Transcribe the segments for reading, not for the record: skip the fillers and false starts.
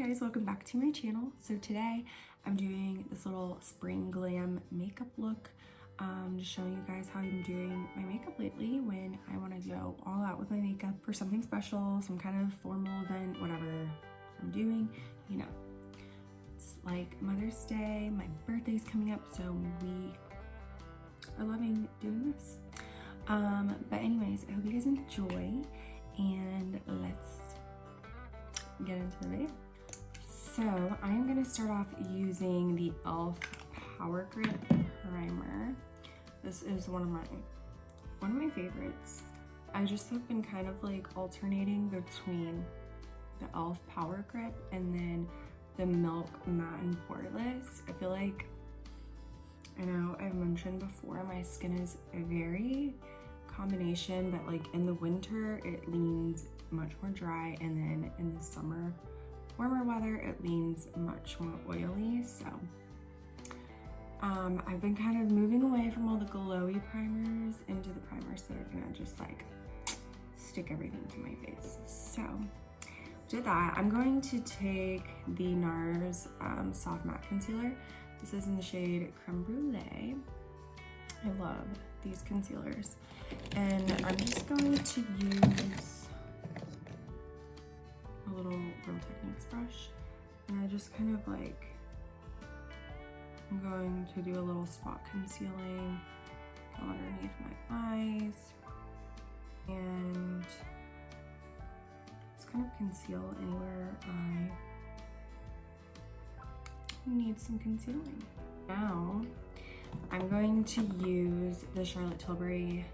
guys, welcome back to my channel. So today I'm doing this little spring glam makeup look. Just showing you guys how I'm doing my makeup lately when I want to go all out with my makeup for something special, some kind of formal event, whatever I'm doing, you know. It's like Mother's Day, my birthday's coming up, so we are loving doing this. But anyways, I hope you guys enjoy, and let's get into the video. So I'm gonna start off using the e.l.f. Power Grip Primer. This is one of my favorites. I just have been kind of like alternating between the e.l.f. Power Grip and then the Milk Matte and Poreless. I feel like, I know I've mentioned before, my skin is a very combination, but like in the winter it leans much more dry, and then in the summer, warmer weather, it leans much more oily. So I've been kind of moving away from all the glowy primers into the primers that are gonna just like stick everything to my face. So did that. I'm going to take the NARS Soft Matte Concealer. This is in the shade Creme Brulee. I love these concealers. And I'm just going to use a little Real Techniques brush. And I just kind of like, I'm going to do a little spot concealing, go underneath my eyes, and just kind of conceal anywhere I need some concealing. Now, I'm going to use the Charlotte Tilbury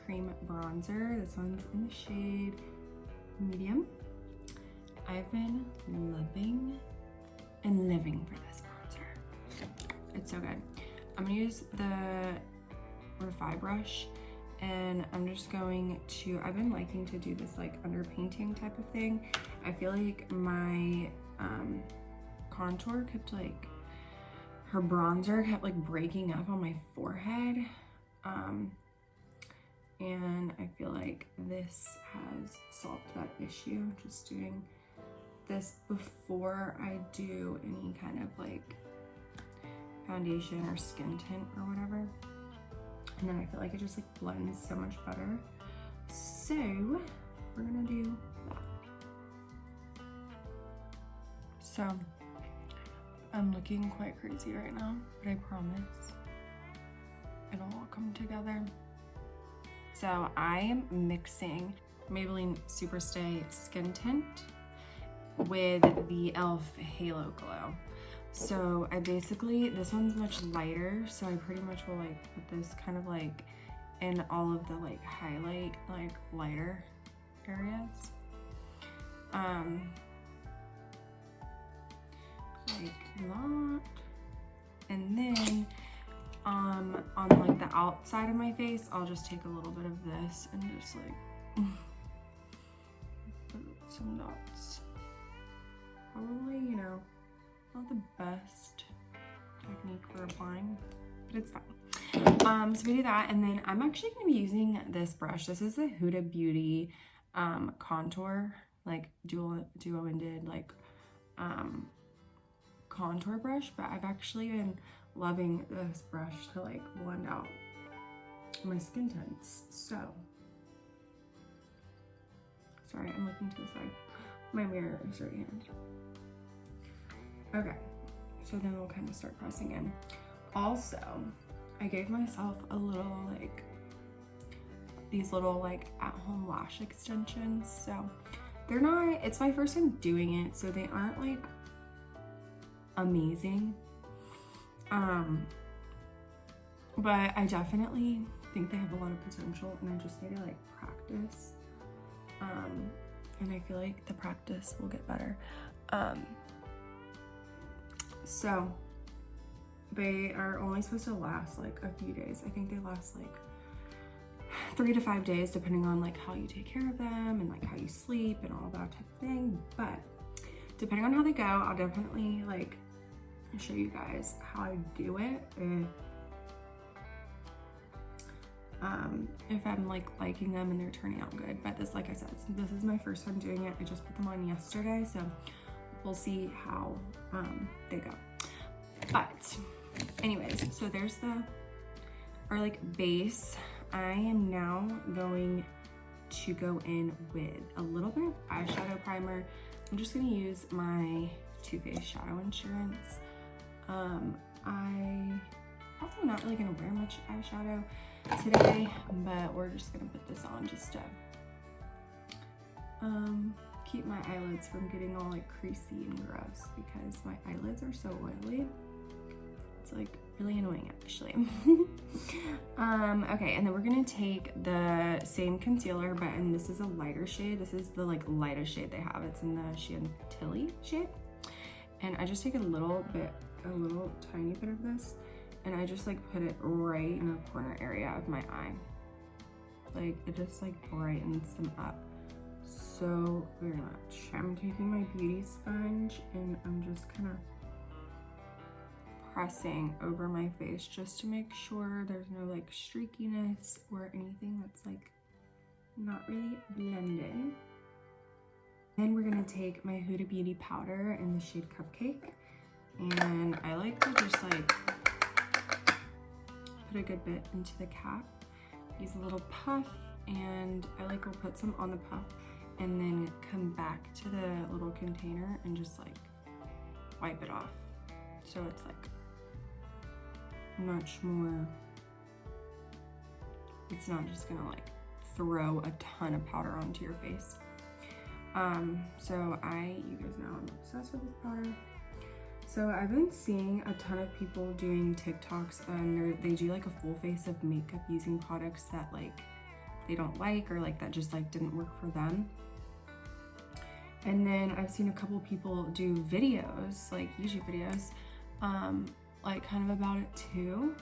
cream bronzer. This one's in the shade medium. I've been loving and living for this bronzer. It's so good. I'm gonna use the Refi brush, and I'm just going to, I've been liking to do this like underpainting type of thing. I feel like my contour kept like, her bronzer kept like breaking up on my forehead. And I feel like this has solved that issue. Just doing this before I do any kind of like foundation or skin tint or whatever. And then I feel like it just like blends so much better. So we're gonna do that. So I'm looking quite crazy right now, but I promise it'll all come together. So I am mixing Maybelline Superstay Skin Tint with the e.l.f. Halo Glow. So I basically, this one's much lighter, so I pretty much will like put this kind of like in all of the like highlight, like lighter areas. Like that. And then on like the outside of my face, I'll just take a little bit of this and just like put some dots. Probably, you know, not the best technique for applying, but it's fine. So we do that, and then I'm actually going to be using this brush. This is the Huda Beauty contour, like duo-ended like contour brush, but I've actually been loving this brush to like blend out my skin tints. So sorry, I'm looking to the side. My mirror is right here. Okay, so then we'll kind of start pressing in. Also, I gave myself a little like, these little like at-home lash extensions. So they're not, it's my first time doing it, so they aren't like amazing. But I definitely think they have a lot of potential, and I just need to like practice. And I feel like the practice will get better. So they are only supposed to last like a few days. I think they last like 3 to 5 days, depending on like how you take care of them and like how you sleep and all that type of thing. But depending on how they go, I'll definitely like show you guys how I do it if I'm like liking them and they're turning out good. But this, like I said, this is my first time doing it. I just put them on yesterday, so we'll see how they go. But anyways, so there's our like base. I am now going to go in with a little bit of eyeshadow primer. I'm just gonna use my Too Faced Shadow Insurance. I probably not really gonna wear much eyeshadow today, but we're just gonna put this on just to keep my eyelids from getting all like creasy and gross, because my eyelids are so oily. It's like really annoying actually. Okay, and then we're gonna take the same concealer, but and this is a lighter shade. This is the like lightest shade they have. It's in the Chantilly shade. And I just take a little tiny bit of this, and I just like put it right in the corner area of my eye. Like it just like brightens them up so very much. I'm taking my beauty sponge and I'm just kind of pressing over my face just to make sure there's no like streakiness or anything that's like not really blended. Then we're gonna take my Huda Beauty powder in the shade Cupcake, and I like to just like put a good bit into the cap, use a little puff, and I like will put some on the puff and then come back to the little container and just like wipe it off. So it's like much more, it's not just gonna like throw a ton of powder onto your face. So you guys know I'm obsessed with this powder. So I've been seeing a ton of people doing TikToks, and they do like a full face of makeup using products that like they don't like, or like that just like didn't work for them. And then I've seen a couple people do videos, like YouTube videos, like kind of about it too.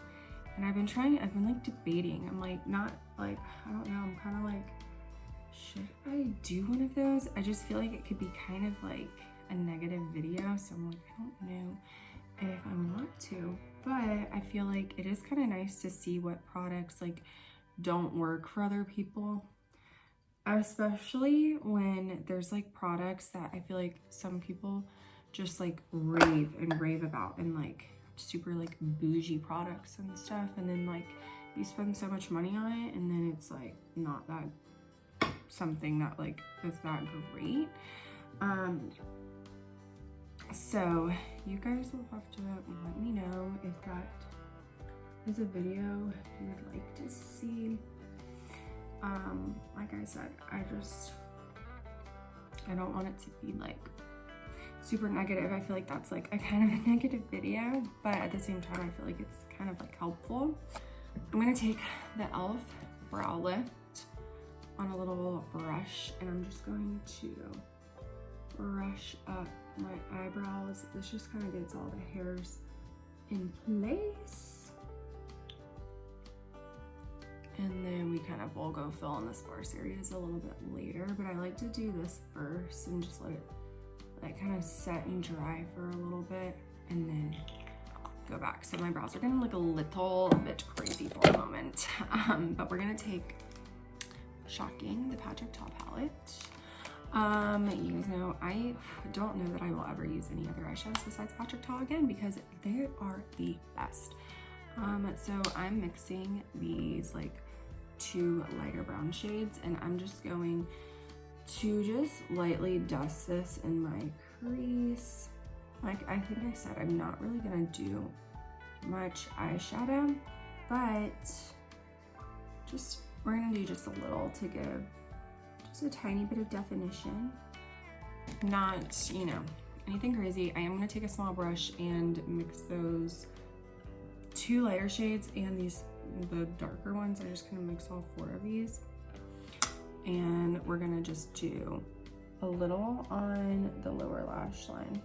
And I've been like debating. I'm like, not like, I don't know, I'm kind of like, should I do one of those? I just feel like it could be kind of like a negative video. So I'm like, I don't know if I want to, but I feel like it is kind of nice to see what products like don't work for other people. Especially when there's like products that I feel like some people just like rave about, and like super like bougie products and stuff, and then like you spend so much money on it and then it's like not that something that like is that great. So you guys will have to let me know if that is a video you would like to see. Like I said, I don't want it to be like super negative. I feel like that's like a kind of a negative video, but at the same time, I feel like it's kind of like helpful. I'm gonna take the e.l.f. brow lift on a little brush, and I'm just going to brush up my eyebrows. This just kind of gets all the hairs in place. And then we kind of will go fill in the sparse areas a little bit later, but I like to do this first and just let it like kind of set and dry for a little bit and then go back. So my brows are gonna look a little bit crazy for a moment, but we're gonna take, shocking, the Patrick Ta palette. You guys know I don't know that I will ever use any other eyeshadows besides Patrick Ta again, because they are the best. So I'm mixing these like two lighter brown shades, and I'm just going to just lightly dust this in my crease. Like I think I said, I'm not really gonna do much eyeshadow, but we're gonna do just a little to give just a tiny bit of definition. Not, you know, anything crazy. I am gonna take a small brush and mix those two lighter shades and the darker ones. I just kind of mix all four of these, and we're gonna just do a little on the lower lash line.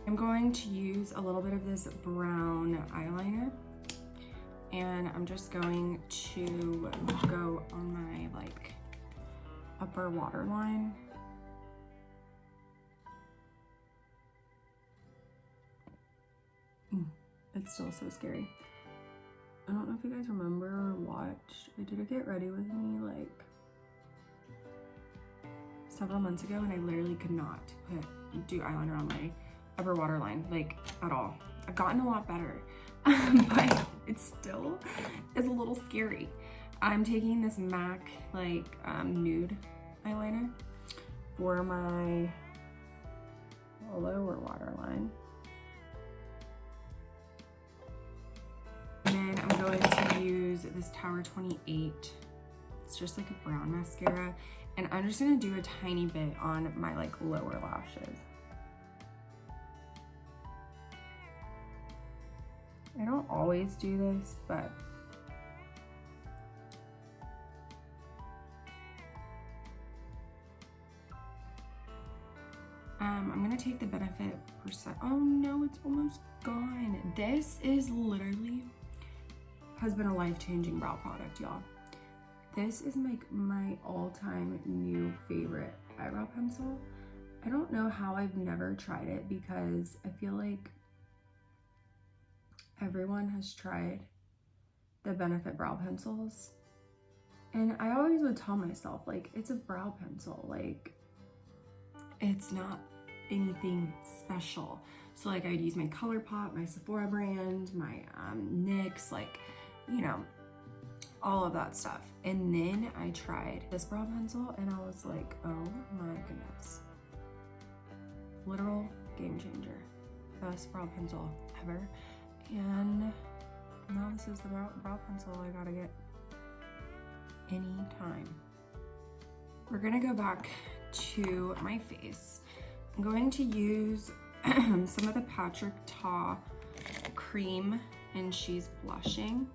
I'm going to use a little bit of this brown eyeliner, and I'm just going to go on my like upper waterline. It's still so scary. I don't know if you guys remember or watched, I did a get ready with me like several months ago, and I literally could not do eyeliner on my upper waterline, like at all. I've gotten a lot better, but it still is a little scary. I'm taking this MAC like nude eyeliner for my lower waterline. And then I'm going to use this Tower 28. It's just like a brown mascara. And I'm just gonna do a tiny bit on my like lower lashes. I don't always do this, but I'm gonna take the Benefit percent. Oh no, it's almost gone. This is literally has been a life-changing brow product, y'all. This is like my all-time new favorite eyebrow pencil. I don't know how I've never tried it because I feel like everyone has tried the Benefit brow pencils. And I always would tell myself, like, it's a brow pencil, like, it's not anything special. So like I'd use my ColourPop, my Sephora brand, my NYX, like, you know, all of that stuff. And then I tried this brow pencil and I was like, oh my goodness. Literal game changer. Best brow pencil ever. And now this is the brow pencil I gotta get anytime. We're gonna go back to my face. I'm going to use some of the Patrick Ta cream and she's blushing.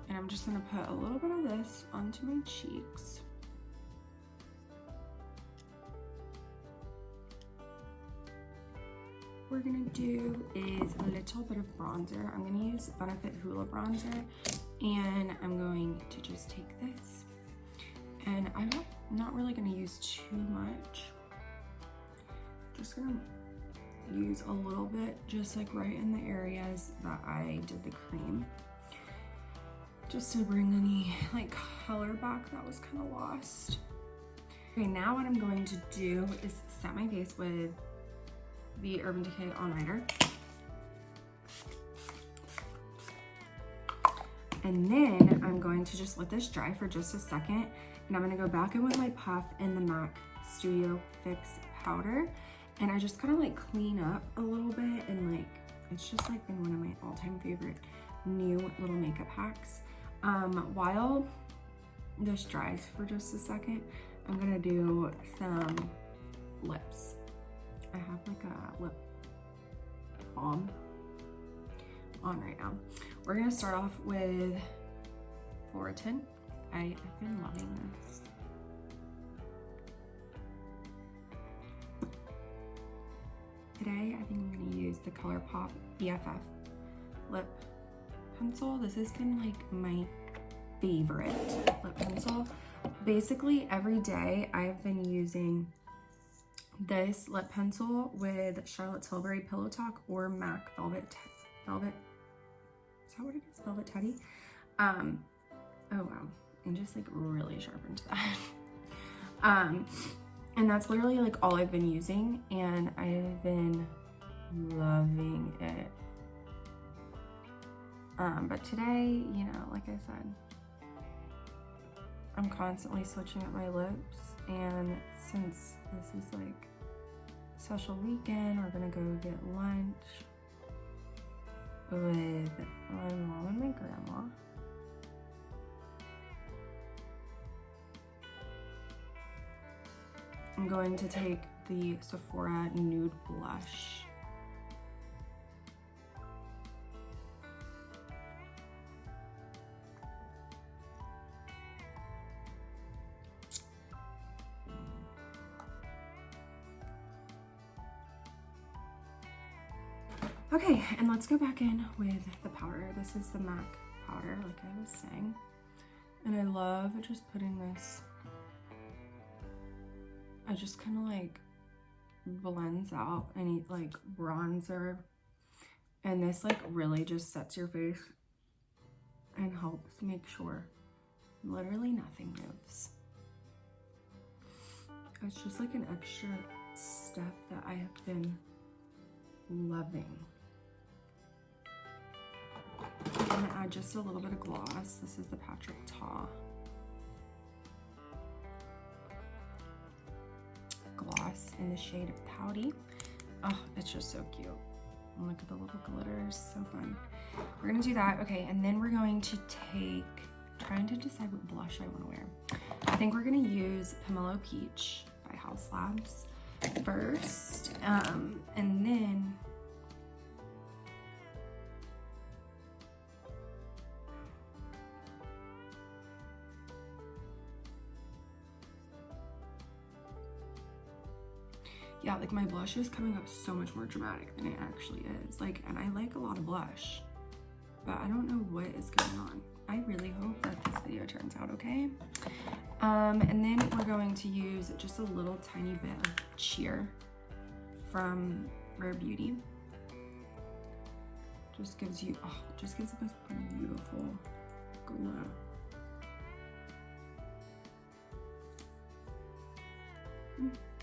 And I'm just gonna put a little bit of this onto my cheeks. What we're gonna do is a little bit of bronzer. I'm gonna use Benefit Hoola bronzer, and I'm going to just take this. And I'm not really gonna use too much. Just gonna use a little bit, just like right in the areas that I did the cream, just to bring any like color back that was kind of lost. Okay, now what I'm going to do is set my face with the Urban Decay All Nighter. And then I'm going to just let this dry for just a second, and I'm gonna go back in with my puff and the MAC Studio Fix powder, and I just kind of like clean up a little bit, and like it's just like been one of my all-time favorite new little makeup hacks. While this dries for just a second, I'm gonna do some lips. I have like a lip balm on right now. We're gonna start off with Floritin. I've been loving this. Today, I think I'm gonna use the ColourPop BFF lip pencil. This has been like my favorite lip pencil. Basically, every day I've been using this lip pencil with Charlotte Tilbury Pillow Talk or MAC Velvet, is that what it is? Velvet Teddy. Oh wow, and just like really sharpened that. And that's literally like all I've been using, and I've been loving it. But today, you know, like I said, I'm constantly switching up my lips, and since this is like a special weekend, we're gonna go get lunch with my mom and my grandma. I'm going to take the Sephora Nude Blush. Okay, and let's go back in with the powder. This is the MAC powder, like I was saying. And I love just putting this, it just kind of like blends out any like bronzer. And this like really just sets your face and helps make sure literally nothing moves. It's just like an extra step that I have been loving. I'm gonna add just a little bit of gloss. This is the Patrick Ta gloss in the shade Pouty. Oh, it's just so cute. And look at the little glitters, so fun. We're gonna do that, okay, and then we're going to take, trying to decide what blush I wanna wear. I think we're gonna use Pomelo Peach by House Labs first, and then yeah, like my blush is coming up so much more dramatic than it actually is. Like, and I like a lot of blush, but I don't know what is going on. I really hope that this video turns out okay. And then we're going to use just a little tiny bit of Cheer from Rare Beauty. Just gives you, oh, just gives it this beautiful glow.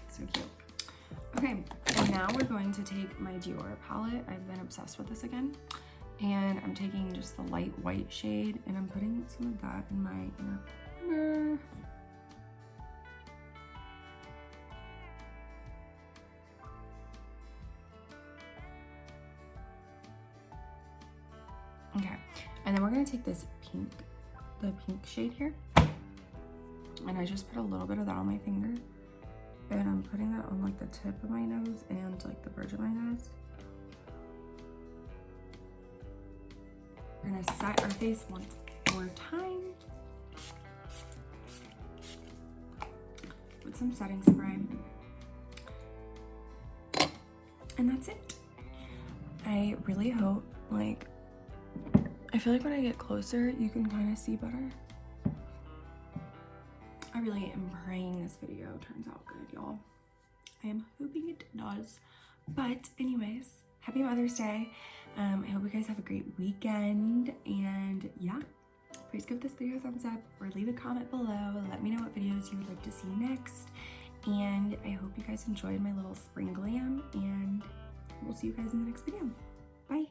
So cute. Okay, and now we're going to take my Dior palette. I've been obsessed with this again. And I'm taking just the light white shade and I'm putting some of that in my inner corner. Okay, and then we're gonna take this pink, the pink shade here. And I just put a little bit of that on my finger. And I'm putting that on like the tip of my nose and like the bridge of my nose. We're gonna set our face one more time with some setting spray. And that's it. I really hope, like, I feel like when I get closer, you can kind of see better. I really am praying this video turns out good, y'all. I am hoping it does. But anyways, happy Mother's Day. I hope you guys have a great weekend. And yeah, please give this video a thumbs up or leave a comment below. Let me know what videos you would like to see next. And I hope you guys enjoyed my little spring glam. And we'll see you guys in the next video. Bye.